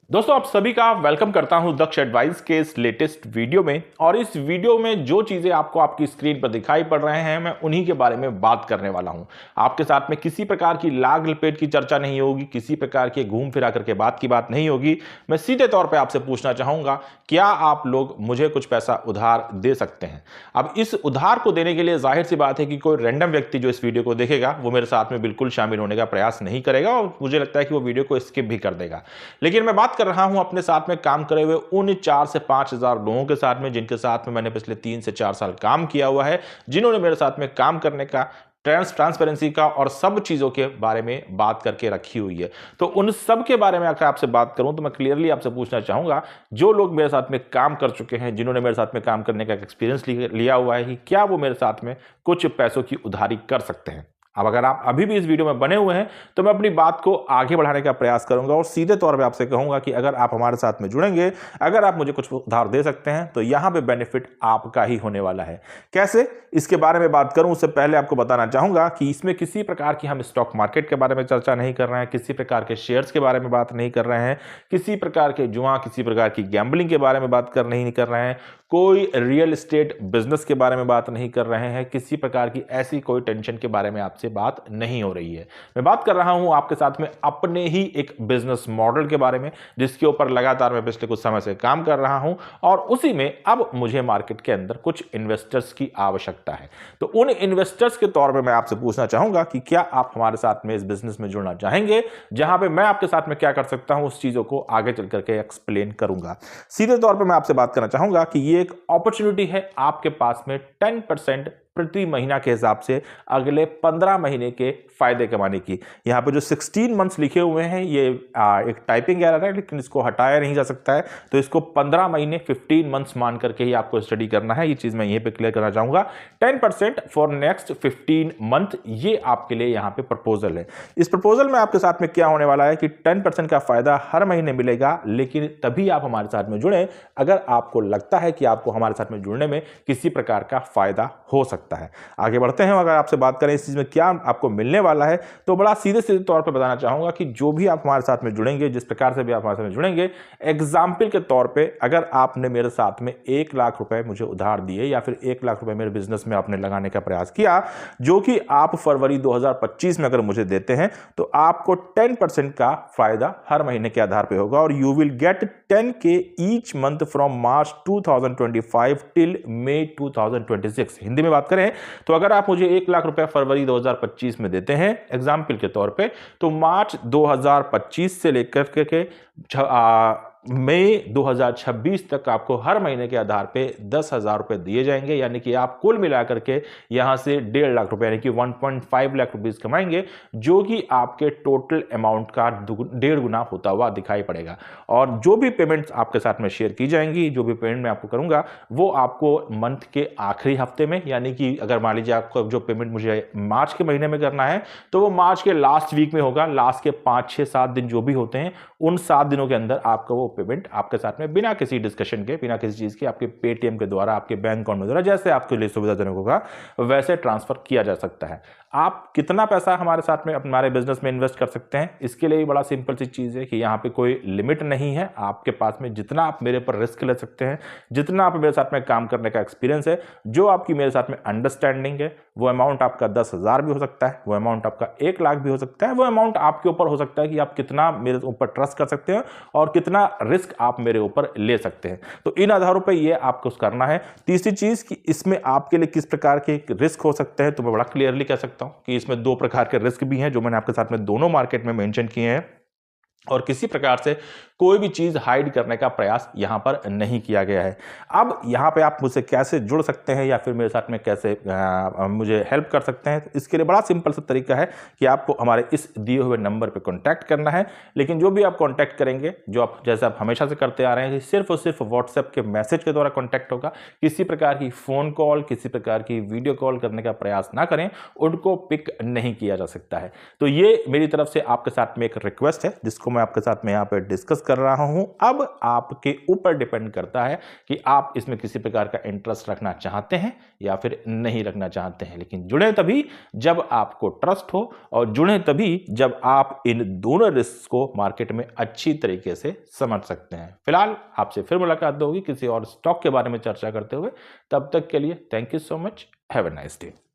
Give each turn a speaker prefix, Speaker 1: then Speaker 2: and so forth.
Speaker 1: दोस्तों आप सभी का वेलकम करता हूं दक्ष एडवाइस के इस लेटेस्ट वीडियो में। और इस वीडियो में जो चीजें आपको आपकी स्क्रीन पर दिखाई पड़ रहे हैं मैं उन्हीं के बारे में बात करने वाला हूं। आपके साथ में किसी प्रकार की लाग लपेट की चर्चा नहीं होगी, किसी प्रकार के घूम फिरा करके बात की बात नहीं होगी। मैं सीधे तौर पर आपसे पूछना चाहूंगा, क्या आप लोग मुझे कुछ पैसा उधार दे सकते हैं? अब इस उधार को देने के लिए जाहिर सी बात है कि कोई रैंडम व्यक्ति जो इस वीडियो को देखेगा वो मेरे साथ में बिल्कुल शामिल होने का प्रयास नहीं करेगा और मुझे लगता है कि वो वीडियो को स्किप भी कर देगा। लेकिन मैं बात कर रहा हूं अपने साथ में काम करे हुए उन 4 से 5 हजार लोगों के साथ में जिनके साथ में मैंने पिछले 3 से 4 साल काम किया हुआ है, जिन्होंने मेरे साथ में काम करने का ट्रांसपेरेंसी का और सब चीजों के बारे में बात करके रखी हुई है। तो उन सब के बारे में अगर आपसे बात करूं तो मैं क्लियरली आपसे पूछना चाहूंगा, जो लोग मेरे साथ में काम कर चुके हैं, जिन्होंने मेरे साथ में काम करने का एक्सपीरियंस लिया हुआ है, कि क्या वो मेरे साथ में कुछ पैसों की उधारी कर सकते हैं? अब अगर आप अभी भी इस वीडियो में बने हुए हैं तो मैं अपनी बात को आगे बढ़ाने का प्रयास करूंगा और सीधे तौर पे आपसे कहूंगा कि अगर आप हमारे साथ में जुड़ेंगे, अगर आप मुझे कुछ उधार दे सकते हैं तो यहां पे बेनिफिट आपका ही होने वाला है। कैसे, इसके बारे में बात करूं उससे पहले आपको बताना चाहूंगा कि इसमें किसी प्रकार की हम स्टॉक मार्केट के बारे में चर्चा नहीं कर रहे हैं, किसी प्रकार के शेयर्स के बारे में बात नहीं कर रहे हैं, किसी प्रकार के जुआ, किसी प्रकार की गैम्बलिंग के बारे में बात नहीं कर रहे हैं, कोई रियल एस्टेट बिजनेस के बारे में बात नहीं कर रहे हैं, किसी प्रकार की ऐसी कोई टेंशन के बारे में आपसे बात नहीं हो रही है। मैं बात कर रहा हूं आपके साथ में अपने ही एक बिजनेस मॉडल के बारे में, जिसके ऊपर लगातार मैं पिछले कुछ समय से काम कर रहा हूं और उसी में अब मुझे मार्केट के अंदर कुछ इन्वेस्टर्स की आवश्यकता है। तो उन इन्वेस्टर्स के तौर पर मैं आपसे पूछना चाहूंगा कि क्या आप हमारे साथ में इस बिजनेस में जुड़ना चाहेंगे, जहां पे मैं आपके साथ में क्या कर सकता हूं उस चीजों को आगे चल करके एक्सप्लेन करूंगा। सीधे तौर पर मैं आपसे बात करना चाहूंगा कि ये एक अपॉर्चुनिटी है आपके पास में 10% प्रति महीना के हिसाब से अगले 15 महीने के फायदे कमाने की। यहां पे जो 16 मंथ्स लिखे हुए हैं ये एक टाइपिंग एरर है, लेकिन इसको हटाया नहीं जा सकता है, तो इसको 15 महीने 15 मंथ्स मान करके ही आपको स्टडी करना है। ये चीज मैं यहीं पे क्लियर करना चाहूंगा। 10% फॉर नेक्स्ट 15 मंथ, ये आपके लिए यहां पे प्रपोजल है। इस प्रपोजल में आपके साथ में क्या होने वाला है कि 10% का फायदा हर महीने मिलेगा, लेकिन तभी आप हमारे साथ में जुड़े अगर आपको लगता है कि आपको हमारे साथ में जुड़ने में किसी प्रकार का फायदा हो सकता है। आगे बढ़ते हैं। अगर आपसे बात करें इस चीज में क्या आपको मिलने वाला है, तो बड़ा सीधे सीधे तौर पर बताना चाहूंगा कि जो भी आप हमारे साथ में जुड़ेंगे, जिस प्रकार से भी आप हमारे साथ में जुड़ेंगे, एग्जाम्पल के तौर पे अगर आपने मेरे साथ में 1 लाख रुपए मुझे उधार दिए या फिर 1 लाख रुपए मेरे बिजनेस में आपने लगाने का प्रयास किया, जो कि आप फरवरी 2025 में अगर मुझे देते हैं, तो आपको 10% का फायदा हर महीने के आधार पर होगा और you will get 10K each month from March 2025 till May 2026। Hindi में बात करें तो अगर आप मुझे 1 लाख रुपए फरवरी 2025 में देते हैं एग्जाम्पल के तौर पे, तो मार्च 2025 से लेकर के मई 2026 तक आपको हर महीने के आधार पे 10,000 रुपए दिए जाएंगे। यानी कि आप कुल मिलाकर के यहां से 1.5 लाख रुपए यानी कि 1.5 लाख रुपीस कमाएंगे, जो कि आपके टोटल अमाउंट का 1.5 गुना होता हुआ दिखाई पड़ेगा। और जो भी पेमेंट्स आपके साथ में शेयर की जाएंगी, जो भी पेमेंट मैं आपको करूंगा, वो आपको मंथ के आखिरी हफ्ते में, यानी कि अगर मान लीजिए आपको जो पेमेंट मुझे मार्च के महीने में करना है तो वो मार्च के लास्ट वीक में होगा। लास्ट के 5, 6, 7 दिन जो भी होते हैं, उन 7 दिनों के अंदर आपका वो पेमेंट आपके साथ में बिना किसी डिस्कशन के, बिना किसी चीज के, आपके पेटीएम के द्वारा, आपके बैंक अकाउंट के द्वारा, जैसे आपके लिए सुविधाजनक होगा वैसे ट्रांसफर किया जा सकता है। आप कितना पैसा हमारे साथ में हमारे बिजनेस में इन्वेस्ट कर सकते हैं, इसके लिए बड़ा सिंपल सी चीज है कि यहाँ पे कोई लिमिट नहीं है। आपके पास में जितना आप मेरे पर रिस्क ले सकते हैं, जितना आप मेरे साथ में काम करने का एक्सपीरियंस है, जो आपकी मेरे साथ में अंडरस्टैंडिंग है, वो अमाउंट आपका 10,000 भी हो सकता है, वो अमाउंट आपका 1 लाख भी हो सकता है, वो अमाउंट आपके ऊपर हो सकता है कि आप कितना मेरे ऊपर ट्रस्ट कर सकते हैं और कितना रिस्क आप मेरे ऊपर ले सकते हैं। तो इन आधारों पर यह आपको करना है। तीसरी चीज कि इसमें आपके लिए किस प्रकार के रिस्क हो सकते हैं, तो मैं बड़ा क्लियरली कह सकता हूं कि इसमें 2 प्रकार के रिस्क भी हैं, जो मैंने आपके साथ में दोनों मार्केट में मेंशन किए हैं, और किसी प्रकार से कोई भी चीज हाइड करने का प्रयास यहां पर नहीं किया गया है। अब यहां पे आप मुझसे कैसे जुड़ सकते हैं या फिर मेरे साथ में कैसे मुझे हेल्प कर सकते हैं, इसके लिए बड़ा सिंपल सा तरीका है कि आपको हमारे इस दिए हुए नंबर पे कांटेक्ट करना है। लेकिन जो भी आप कांटेक्ट करेंगे, जो आप जैसे आप हमेशा से करते आ रहे हैं, सिर्फ और सिर्फ व्हाट्सएप के मैसेज के द्वारा कांटेक्ट होगा। किसी प्रकार की फोन कॉल, किसी प्रकार की वीडियो कॉल करने का प्रयास ना करें, उनको पिक नहीं किया जा सकता है। तो ये मेरी तरफ से आपके साथ में एक रिक्वेस्ट है, जिसको को मैं आपके साथ में यहाँ पे डिस्कस कर रहा हूँ। अब आपके ऊपर डिपेंड करता है कि आप इसमें किसी प्रकार का इंटरेस्ट रखना चाहते हैं या फिर नहीं रखना चाहते हैं। लेकिन जुड़े तभी जब आपको ट्रस्ट हो, और जुड़े तभी जब आप इन दोनों रिस्क को मार्केट में अच्छी तरीके से समझ सकते हैं। फिलहाल आपसे फिर मुलाकात होगी किसी और स्टॉक के बारे में चर्चा करते हुए। तब तक के लिए thank you so much. Have a nice day.